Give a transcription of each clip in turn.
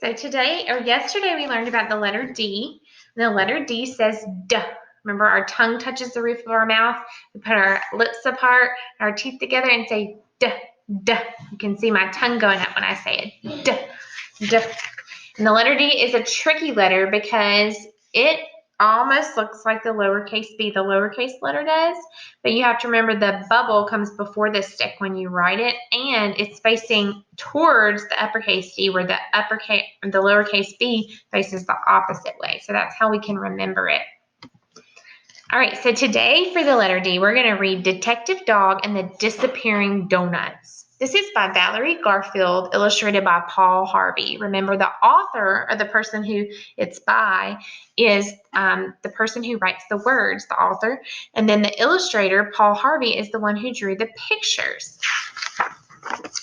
So today or yesterday we learned about the letter D. And the letter D says D. Remember, our tongue touches the roof of our mouth. We put our lips apart, our teeth together, and say D, D. You can see my tongue going up when I say it. D, D. And the letter D is a tricky letter because it almost looks like the lowercase b, the lowercase letter does, but you have to remember the bubble comes before the stick when you write it, and it's facing towards the uppercase D, where the lowercase b faces the opposite way. So that's how we can remember it. All right, so today for the letter D, we're going to read Detective Dog and the Disappearing Donuts. This is by Valerie Garfield, illustrated by Paul Harvey. Remember, the author, or the person who it's by, is the person who writes the words, the author. And then the illustrator, Paul Harvey, is the one who drew the pictures.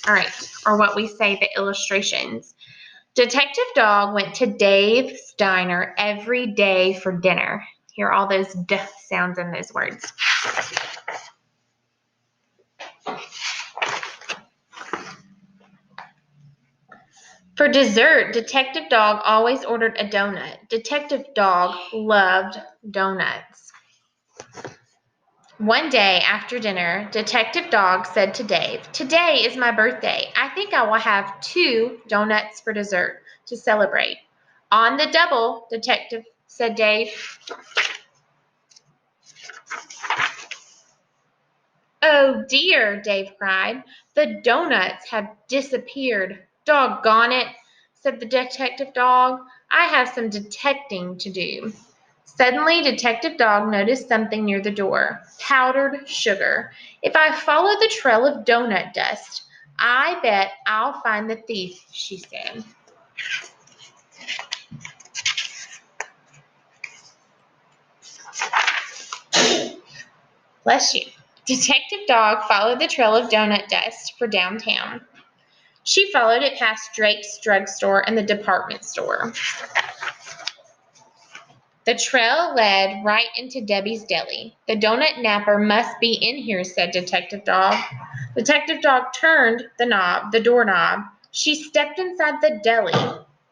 All right, or what we say, the illustrations. Detective Dog went to Dave's diner every day for dinner. Hear all those D sounds in those words. For dessert, Detective Dog always ordered a donut. Detective Dog loved donuts. One day after dinner, Detective Dog said to Dave, "Today is my birthday. I think I will have 2 donuts for dessert to celebrate." "On the double, Detective," said Dave. "Oh dear," Dave cried. "The donuts have disappeared. Doggone it," said the Detective Dog. "I have some detecting to do." Suddenly, Detective Dog noticed something near the door. Powdered sugar. "If I follow the trail of donut dust, I bet I'll find the thief," she said. Bless you. Detective Dog followed the trail of donut dust for downtown. She followed it past Drake's drugstore and the department store. The trail led right into Debbie's deli. "The donut napper must be in here," said Detective Dog. Detective Dog turned the doorknob. She stepped inside the deli,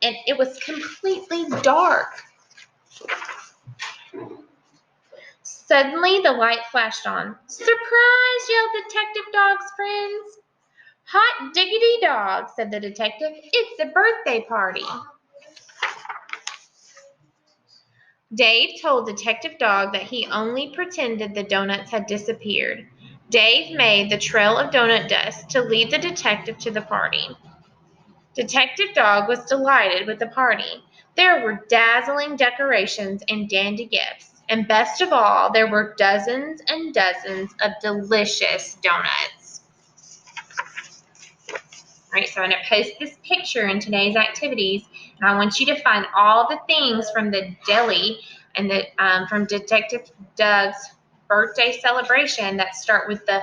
and it was completely dark. Suddenly, the light flashed on. "Surprise!" yelled Detective Dog's friends. "Hot diggity dog," said the detective. "It's a birthday party." Dave told Detective Dog that he only pretended the donuts had disappeared. Dave made the trail of donut dust to lead the detective to the party. Detective Dog was delighted with the party. There were dazzling decorations and dandy gifts, and best of all, there were dozens and dozens of delicious donuts. All right, so I'm going to post this picture in today's activities, and I want you to find all the things from the deli and from Detective Doug's birthday celebration that start with the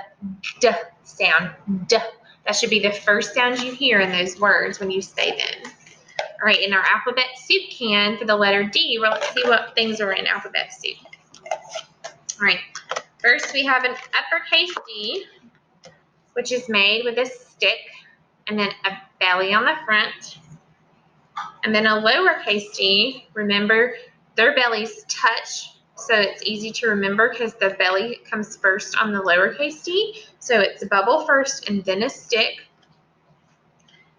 D sound. D. That should be the first sound you hear in those words when you say them. All right, in our alphabet soup can for the letter D, let's see what things are in alphabet soup. All right, first we have an uppercase D, which is made with a stick, and then a belly on the front, and then a lowercase d. Remember, their bellies touch, so it's easy to remember because the belly comes first on the lowercase d. So it's a bubble first and then a stick.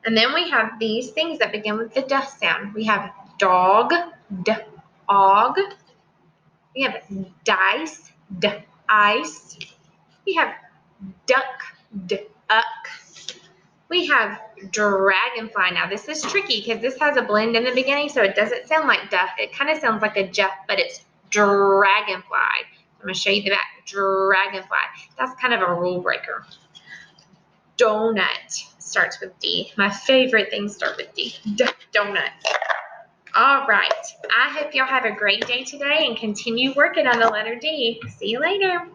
And then we have these things that begin with the D sound. We have dog, d-og. We have dice, d-ice. We have duck, d-uck. We have dragonfly. Now, this is tricky because this has a blend in the beginning, so it doesn't sound like duck. It kind of sounds like a juff, but it's dragonfly. I'm going to show you the back. Dragonfly. That's kind of a rule breaker. Donut starts with D. My favorite things start with D. Donut. All right. I hope y'all have a great day today and continue working on the letter D. See you later.